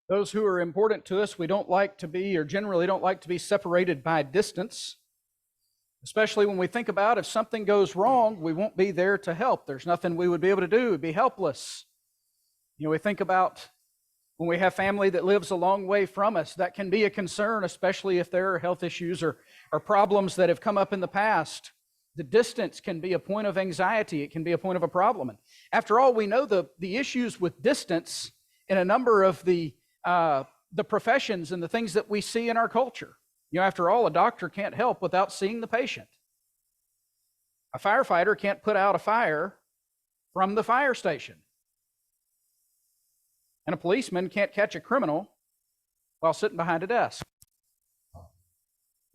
Those who are important to us, we don't like to be, or generally don't like to be separated by distance. Especially when we think about if something goes wrong, we won't be there to help. There's nothing we would be able to do. We'd be helpless. We think about when we have family that lives a long way from us. That can be a concern, especially if there are health issues or problems that have come up in the past. The distance can be a point of anxiety. It can be a point of a problem. And after all, we know the issues with distance in a number of the professions and the things that we see in our culture. After all, a doctor can't help without seeing the patient. A firefighter can't put out a fire from the fire station. And a policeman can't catch a criminal while sitting behind a desk.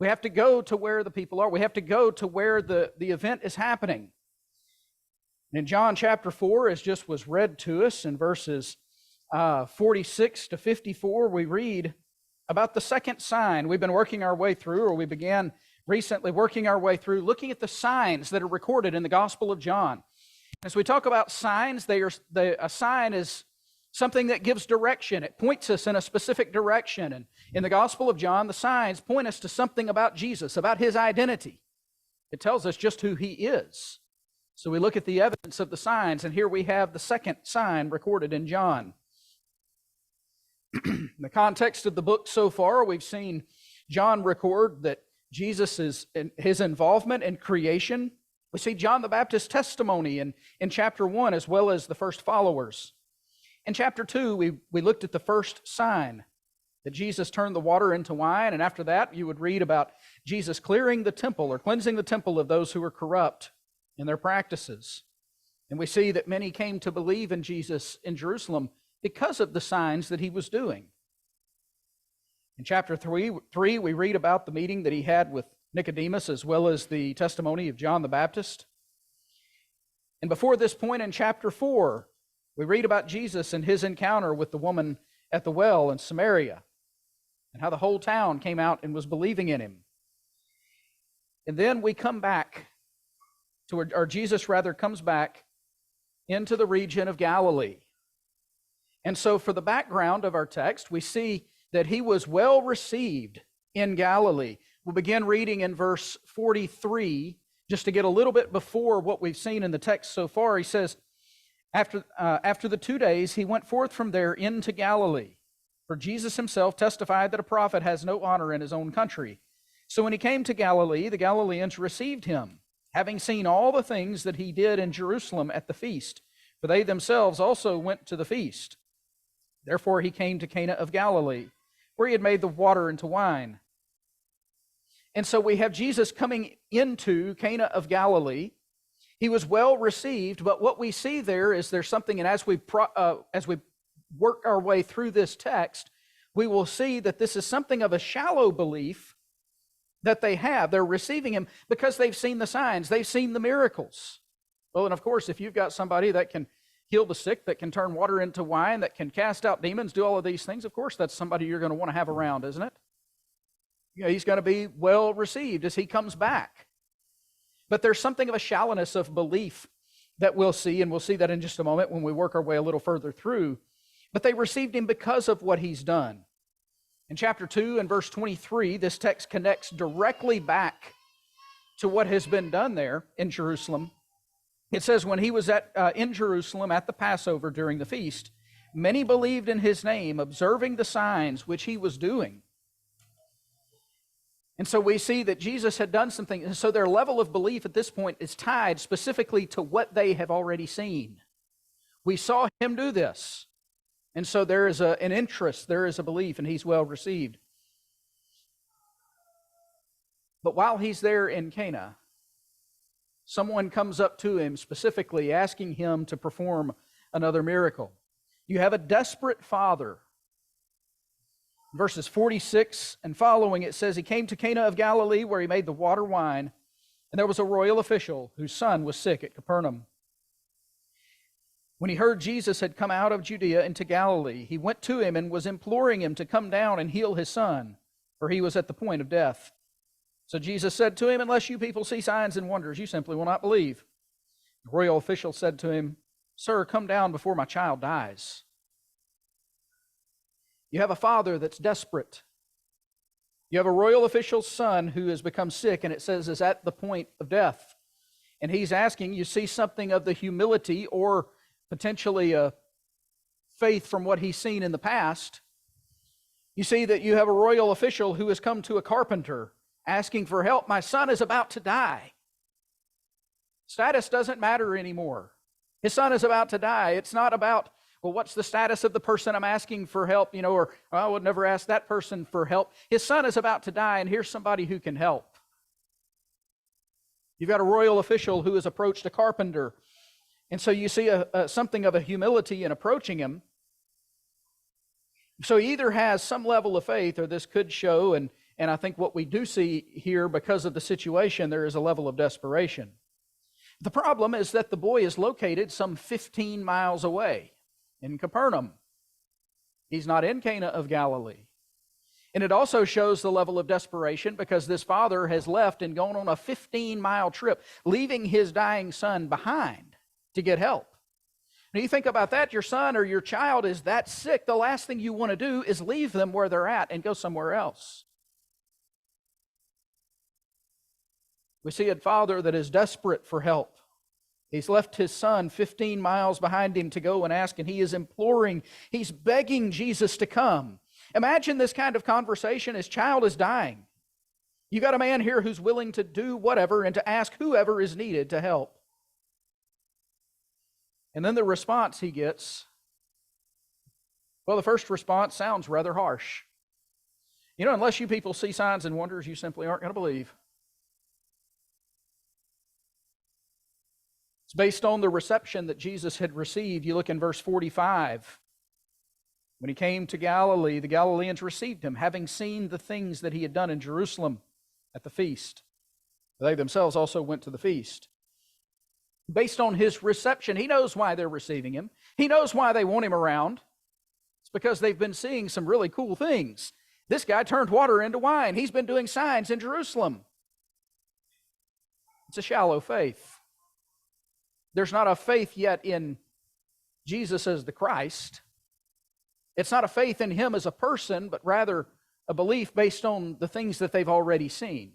We have to go to where the people are. We have to go to where the event is happening. And in John chapter 4, as just was read to us in verses 46 to 54, we read about the second sign. We've been working our way through, or we began recently working our way through, looking at the signs that are recorded in the Gospel of John. As we talk about signs, a sign is something that gives direction. It points us in a specific direction. And in the Gospel of John, the signs point us to something about Jesus, about his identity. It tells us just who he is. So we look at the evidence of the signs, and here we have the second sign recorded in John. In the context of the book so far, we've seen John record that Jesus' his involvement in creation. We see John the Baptist's testimony in chapter 1, as well as the first followers. In chapter 2, we looked at the first sign, that Jesus turned the water into wine, and after that, you would read about Jesus clearing the temple, or cleansing the temple of those who were corrupt in their practices. And we see that many came to believe in Jesus in Jerusalem because of the signs that he was doing. In chapter 3, we read about the meeting that he had with Nicodemus, as well as the testimony of John the Baptist. And before this point in chapter 4, we read about Jesus and his encounter with the woman at the well in Samaria, and how the whole town came out and was believing in him. And then we come back to, or Jesus rather comes back into the region of Galilee. And so for the background of our text, we see that he was well received in Galilee. We'll begin reading in verse 43, just to get a little bit before what we've seen in the text so far. He says, After the 2 days, he went forth from there into Galilee. For Jesus himself testified that a prophet has no honor in his own country. So when he came to Galilee, the Galileans received him, having seen all the things that he did in Jerusalem at the feast. For they themselves also went to the feast. Therefore he came to Cana of Galilee, where he had made the water into wine. And so we have Jesus coming into Cana of Galilee. He was well received, but what we see there is there's something, and as we work our way through this text, we will see that this is something of a shallow belief that they have. They're receiving him because they've seen the signs, they've seen the miracles. Well, and of course, if you've got somebody that can heal the sick, that can turn water into wine, that can cast out demons, do all of these things, of course, that's somebody you're going to want to have around, isn't it? He's going to be well received as he comes back. But there's something of a shallowness of belief that we'll see, and we'll see that in just a moment when we work our way a little further through. But they received him because of what he's done. In chapter 2 and verse 23, this text connects directly back to what has been done there in Jerusalem. It says, when he was in Jerusalem at the Passover during the feast, many believed in his name, observing the signs which he was doing. And so we see that Jesus had done something, and so their level of belief at this point is tied specifically to what they have already seen. We saw him do this, and so there is an interest, there is a belief, and he's well received. But while he's there in Cana, someone comes up to him specifically asking him to perform another miracle. You have a desperate father. Verses 46 and following, it says, he came to Cana of Galilee where he made the water wine, and there was a royal official whose son was sick at Capernaum. When he heard Jesus had come out of Judea into Galilee, he went to him and was imploring him to come down and heal his son, for he was at the point of death. So Jesus said to him, unless you people see signs and wonders, you simply will not believe. The royal official said to him, Sir, come down before my child dies. You have a father that's desperate. You have a royal official's son who has become sick, and it says is at the point of death. And he's asking, you see something of the humility or potentially a faith from what he's seen in the past. You see that you have a royal official who has come to a carpenter asking for help. My son is about to die. Status doesn't matter anymore. His son is about to die. It's not about, well, what's the status of the person I'm asking for help, or I would never ask that person for help. His son is about to die, and here's somebody who can help. You've got a royal official who has approached a carpenter. And so you see something of a humility in approaching him. So he either has some level of faith, or this could show, and I think what we do see here, because of the situation, there is a level of desperation. The problem is that the boy is located some 15 miles away in Capernaum. He's not in Cana of Galilee. And it also shows the level of desperation because this father has left and gone on a 15-mile trip, leaving his dying son behind to get help. Now you think about that, your son or your child is that sick, the last thing you want to do is leave them where they're at and go somewhere else. We see a father that is desperate for help. He's left his son 15 miles behind him to go and ask, and he is imploring, he's begging Jesus to come. Imagine this kind of conversation. His child is dying. You got a man here who's willing to do whatever and to ask whoever is needed to help. And then the response he gets, well, the first response sounds rather harsh. Unless you people see signs and wonders, you simply aren't going to believe. It's based on the reception that Jesus had received. You look in verse 45. When he came to Galilee, the Galileans received him, having seen the things that he had done in Jerusalem at the feast. They themselves also went to the feast. Based on his reception, he knows why they're receiving him. He knows why they want him around. It's because they've been seeing some really cool things. This guy turned water into wine. He's been doing signs in Jerusalem. It's a shallow faith. There's not a faith yet in Jesus as the Christ. It's not a faith in him as a person, but rather a belief based on the things that they've already seen.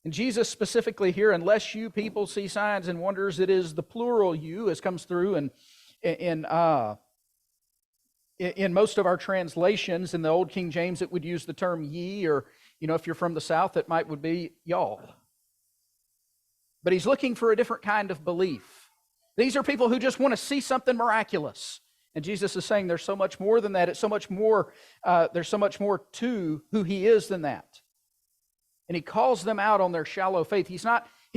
And Jesus specifically here, unless you people see signs and wonders, it is the plural you, as comes through in most of our translations. In the Old King James, it would use the term ye, or if you're from the South, it would be y'all. But he's looking for a different kind of belief. These are people who just want to see something miraculous. And Jesus is saying there's so much more than that. It's so much more, there's so much more to who he is than that. And he calls them out on their shallow faith. He's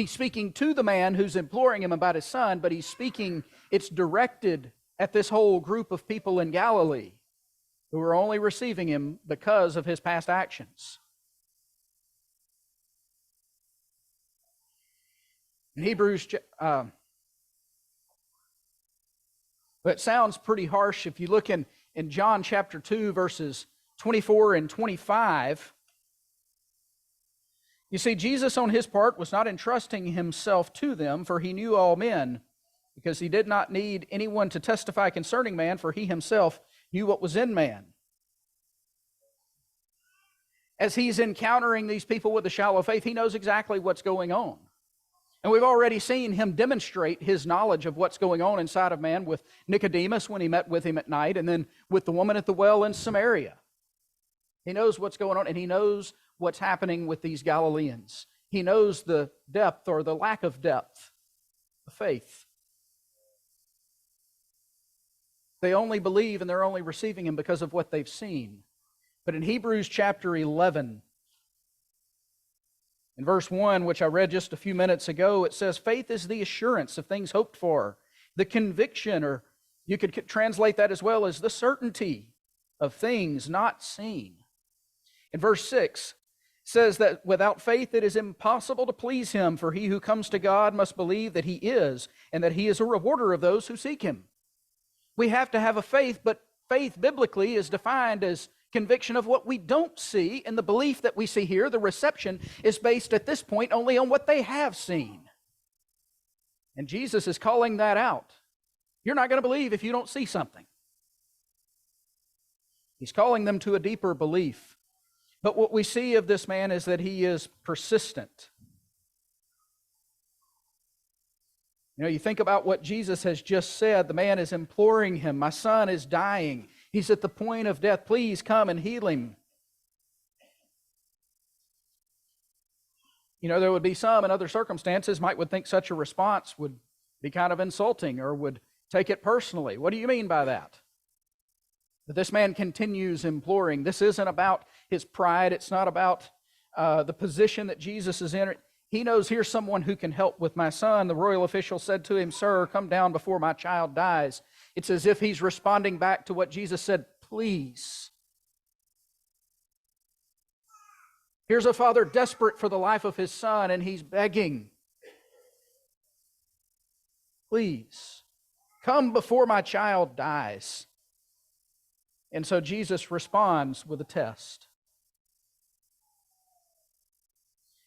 speaking to the man who's imploring him about his son, but it's directed at this whole group of people in Galilee who are only receiving him because of his past actions. In Hebrews, it sounds pretty harsh if you look in John chapter 2, verses 24 and 25. You see, Jesus on his part was not entrusting himself to them, for he knew all men, because he did not need anyone to testify concerning man, for he himself knew what was in man. As he's encountering these people with a shallow faith, he knows exactly what's going on. And we've already seen him demonstrate his knowledge of what's going on inside of man with Nicodemus when he met with him at night, and then with the woman at the well in Samaria. He knows what's going on, and he knows what's happening with these Galileans. He knows the depth or the lack of depth of faith. They only believe and they're only receiving him because of what they've seen. But in Hebrews chapter 11, in verse 1, which I read just a few minutes ago, it says, faith is the assurance of things hoped for, the conviction, or you could translate that as well as the certainty of things not seen. In verse 6, it says that without faith it is impossible to please him, for he who comes to God must believe that he is, and that he is a rewarder of those who seek him. We have to have a faith, but faith biblically is defined as conviction of what we don't see, and the belief that we see here, the reception, is based at this point only on what they have seen. And Jesus is calling that out. You're not going to believe if you don't see something. He's calling them to a deeper belief. But what we see of this man is that he is persistent. You know, you think about what Jesus has just said. The man is imploring him, my son is dying. He's at the point of death. Please come and heal him. You know, there would be some in other circumstances would think such a response would be kind of insulting or would take it personally. What do you mean by that? But this man continues imploring. This isn't about his pride. It's not about the position that Jesus is in. He knows here's someone who can help with my son. The royal official said to him, sir, come down before my child dies. It's as if he's responding back to what Jesus said, please. Here's a father desperate for the life of his son, and he's begging, please, come before my child dies. And so Jesus responds with a test.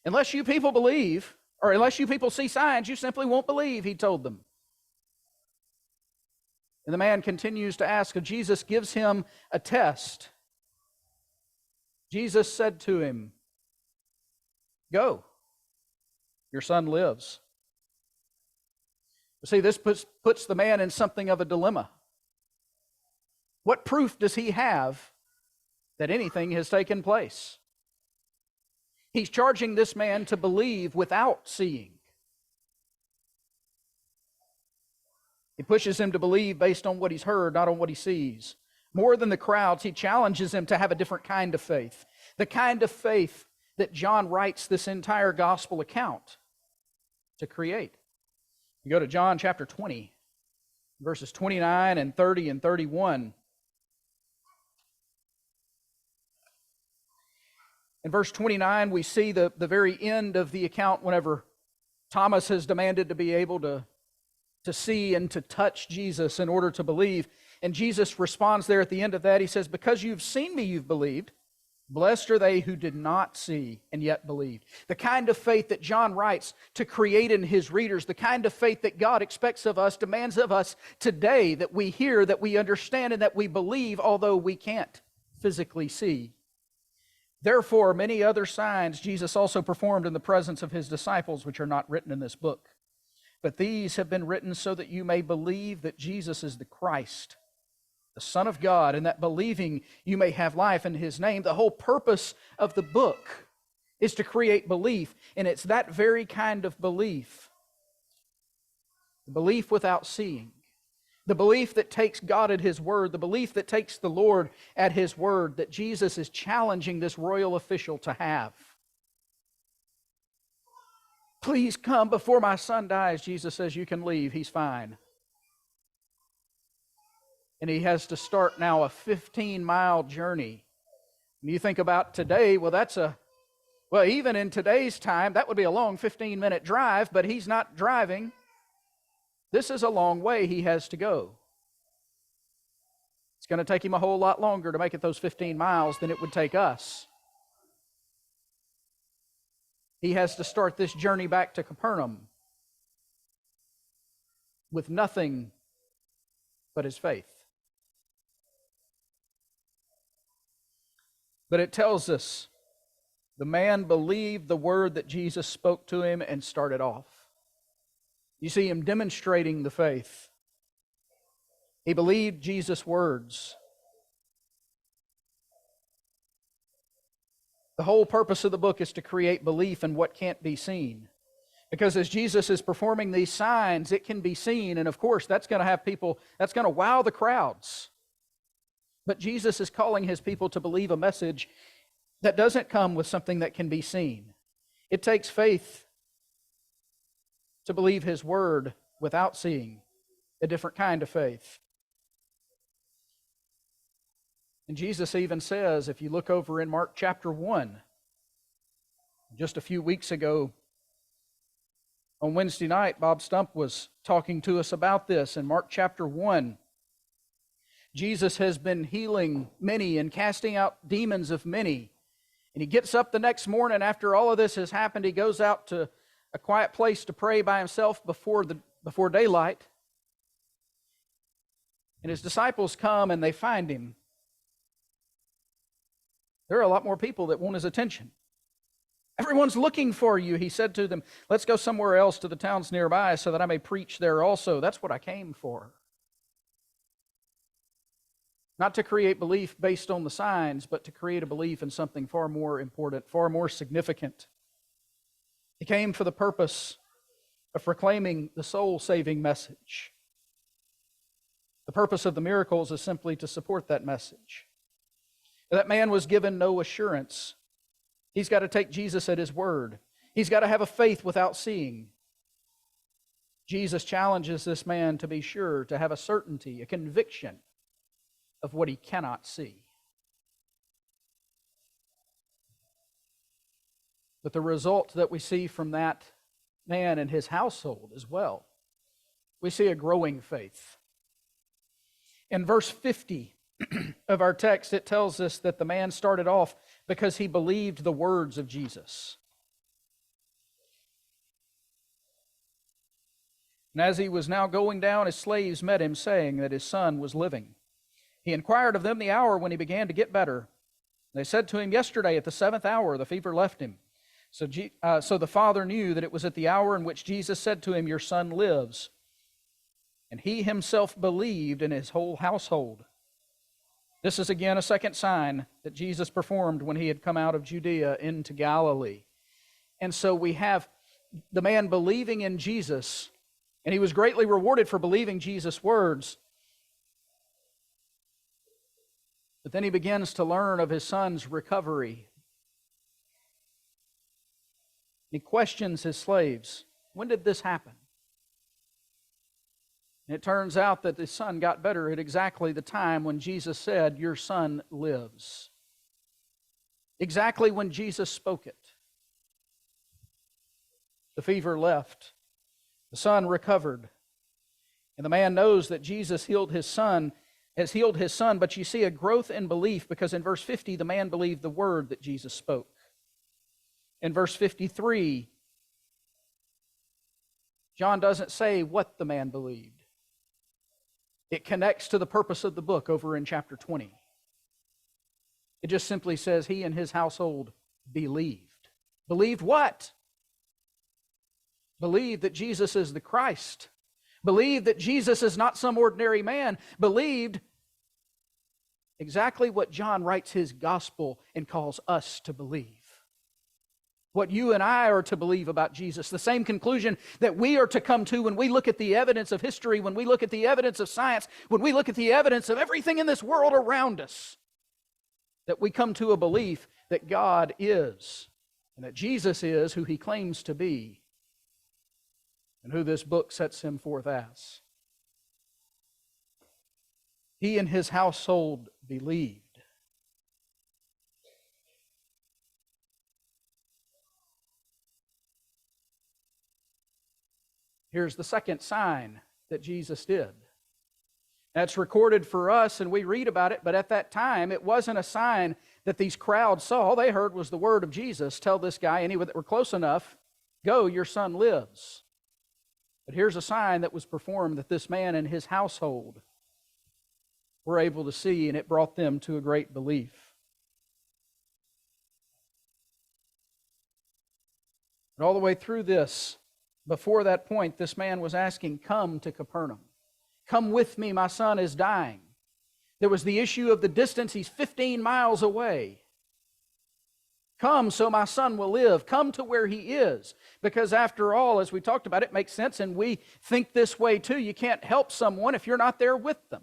Unless you people believe, or unless you people see signs, you simply won't believe, he told them. And the man continues to ask, and Jesus gives him a test. Jesus said to him, go, your son lives. You see, this puts the man in something of a dilemma. What proof does he have that anything has taken place? He's charging this man to believe without seeing. He pushes him to believe based on what he's heard, not on what he sees. More than the crowds, he challenges him to have a different kind of faith. The kind of faith that John writes this entire gospel account to create. You go to John chapter 20, verses 29 and 30 and 31. In verse 29, we see the very end of the account whenever Thomas has demanded to be able to see and to touch Jesus in order to believe. And Jesus responds there at the end of that. He says, because you've seen me, you've believed. Blessed are they who did not see and yet believed. The kind of faith that John writes to create in his readers, the kind of faith that God expects of us, demands of us today, that we hear, that we understand, and that we believe, although we can't physically see. Therefore, many other signs Jesus also performed in the presence of his disciples, which are not written in this book. But these have been written so that you may believe that Jesus is the Christ, the Son of God, and that believing you may have life in his name. The whole purpose of the book is to create belief, and it's that very kind of belief, the belief without seeing, the belief that takes God at his word, the belief that takes the Lord at his word, that Jesus is challenging this royal official to have. Please come before my son dies. Jesus says, you can leave. He's fine. And he has to start now a 15-mile journey. And you think about today, even in today's time, that would be a long 15-minute drive, but he's not driving. This is a long way he has to go. It's going to take him a whole lot longer to make it those 15 miles than it would take us. He has to start this journey back to Capernaum with nothing but his faith. But it tells us the man believed the word that Jesus spoke to him and started off. You see him demonstrating the faith. He believed Jesus' words. The whole purpose of the book is to create belief in what can't be seen. Because as Jesus is performing these signs, it can be seen, and of course that's going to wow the crowds. But Jesus is calling his people to believe a message that doesn't come with something that can be seen. It takes faith to believe his word without seeing, a different kind of faith. And Jesus even says, if you look over in Mark chapter 1, just a few weeks ago, on Wednesday night, Bob Stump was talking to us about this. In Mark chapter 1, Jesus has been healing many and casting out demons of many. And he gets up the next morning after all of this has happened. He goes out to a quiet place to pray by himself before daylight. And his disciples come and they find him There are a lot more people that want his attention. Everyone's looking for you, he said to them. Let's go somewhere else to the towns nearby so that I may preach there also. That's what I came for. Not to create belief based on the signs, but to create a belief in something far more important, far more significant. He came for the purpose of proclaiming the soul-saving message. The purpose of the miracles is simply to support that message. That man was given no assurance. He's got to take Jesus at his word. He's got to have a faith without seeing. Jesus challenges this man to be sure, to have a certainty, a conviction of what he cannot see. But the result that we see from that man and his household as well, we see a growing faith. In verse 50 of our text, it tells us that the man started off because he believed the words of Jesus. And as he was now going down, his slaves met him, saying that his son was living. He inquired of them the hour when he began to get better. They said to him, yesterday at the 7th hour the fever left him. So the father knew that it was at the hour in which Jesus said to him, your son lives. And he himself believed, in his whole household. This is again a second sign that Jesus performed when he had come out of Judea into Galilee. And so we have the man believing in Jesus, and he was greatly rewarded for believing Jesus' words. But then he begins to learn of his son's recovery. He questions his slaves. When did this happen? And it turns out that his son got better at exactly the time when Jesus said, your son lives. Exactly when Jesus spoke it. The fever left. The son recovered. And the man knows that Jesus has healed his son, but you see a growth in belief, because in verse 50, the man believed the word that Jesus spoke. In verse 53, John doesn't say what the man believed. It connects to the purpose of the book over in chapter 20. It just simply says he and his household believed. Believed what? Believed that Jesus is the Christ. Believed that Jesus is not some ordinary man. Believed exactly what John writes his gospel and calls us to believe. What you and I are to believe about Jesus. The same conclusion that we are to come to when we look at the evidence of history, when we look at the evidence of science, when we look at the evidence of everything in this world around us. That we come to a belief that God is, and that Jesus is who he claims to be, and who this book sets him forth as. He and his household believed. Here's the second sign that Jesus did. That's recorded for us, and we read about it, but at that time, it wasn't a sign that these crowds saw. All they heard was the word of Jesus. Tell this guy, anyone that were close enough, go, your son lives. But here's a sign that was performed that this man and his household were able to see, and it brought them to a great belief. And all the way through this, before that point, this man was asking, come to Capernaum. Come with me, my son is dying. There was the issue of the distance. He's 15 miles away. Come so my son will live. Come to where he is. Because after all, as we talked about, it makes sense, and we think this way too. You can't help someone if you're not there with them.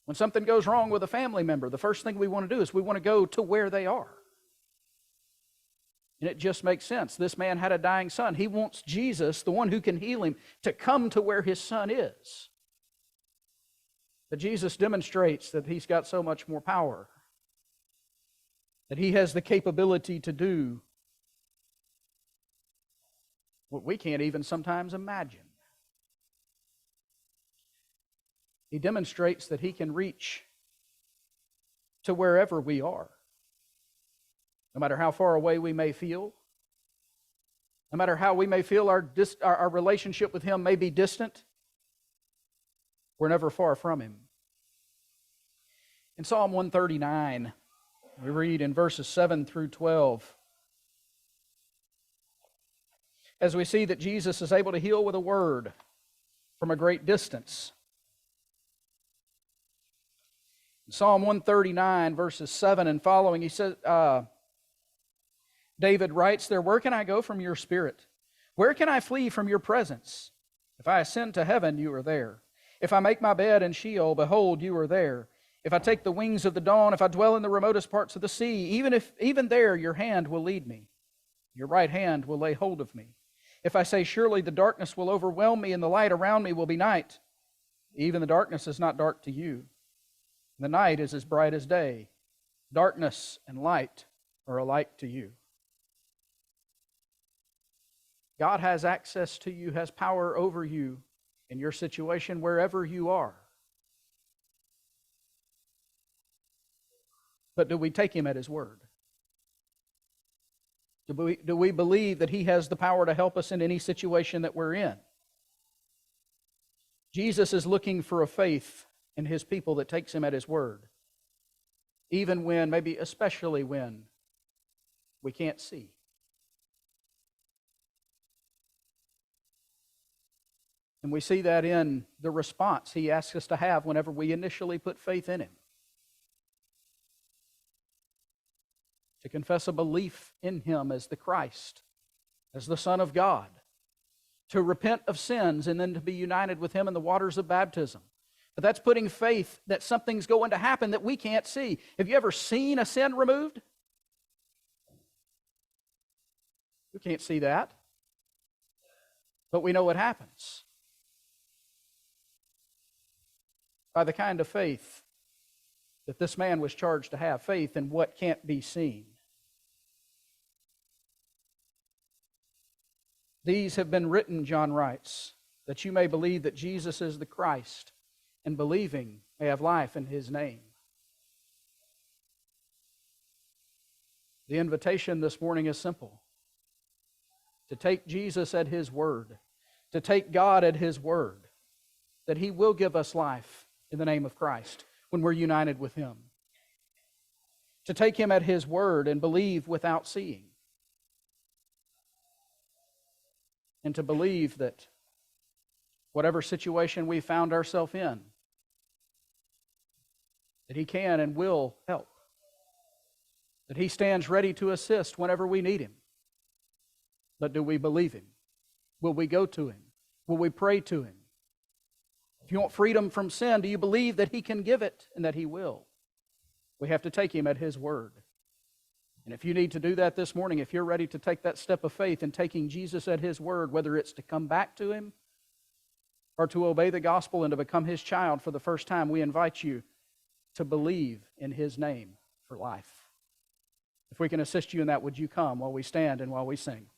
When something goes wrong with a family member, the first thing we want to do is we want to go to where they are. And it just makes sense. This man had a dying son. He wants Jesus, the one who can heal him, to come to where his son is. But Jesus demonstrates that he's got so much more power, that he has the capability to do what we can't even sometimes imagine. He demonstrates that he can reach to wherever we are. No matter how far away we may feel, no matter how we may feel our relationship with him may be distant, We're never far from Him. In Psalm 139, we read in verses 7 through 12, as we see that Jesus is able to heal with a word from a great distance. In Psalm 139, verses 7 and following, he says, David writes there, "Where can I go from your spirit? Where can I flee from your presence? If I ascend to heaven, you are there. If I make my bed in Sheol, behold, you are there. If I take the wings of the dawn, if I dwell in the remotest parts of the sea, even there your hand will lead me. Your right hand will lay hold of me. If I say, surely the darkness will overwhelm me and the light around me will be night, even the darkness is not dark to you. The night is as bright as day. Darkness and light are alike to you." God has access to you, has power over you in your situation wherever you are. But do we take Him at His word? Do we believe that He has the power to help us in any situation that we're in? Jesus is looking for a faith in His people that takes Him at His word, even when, maybe especially when, we can't see. And we see that in the response He asks us to have whenever we initially put faith in Him. To confess a belief in Him as the Christ, as the Son of God. To repent of sins and then to be united with Him in the waters of baptism. But that's putting faith that something's going to happen that we can't see. Have you ever seen a sin removed? We can't see that. But we know what happens. By the kind of faith that this man was charged to have, faith in what can't be seen. These have been written, John writes, that you may believe that Jesus is the Christ, and believing may have life in His name. The invitation this morning is simple. To take Jesus at His word, to take God at His word, that He will give us life in the name of Christ when we're united with Him. To take Him at His word and believe without seeing. And to believe that whatever situation we found ourselves in, that He can and will help. That He stands ready to assist whenever we need Him. But do we believe Him? Will we go to Him? Will we pray to Him? If you want freedom from sin, do you believe that He can give it and that He will? We have to take Him at His word. And if you need to do that this morning, if you're ready to take that step of faith in taking Jesus at His word, whether it's to come back to Him or to obey the gospel and to become His child for the first time, we invite you to believe in His name for life. If we can assist you in that, would you come while we stand and while we sing?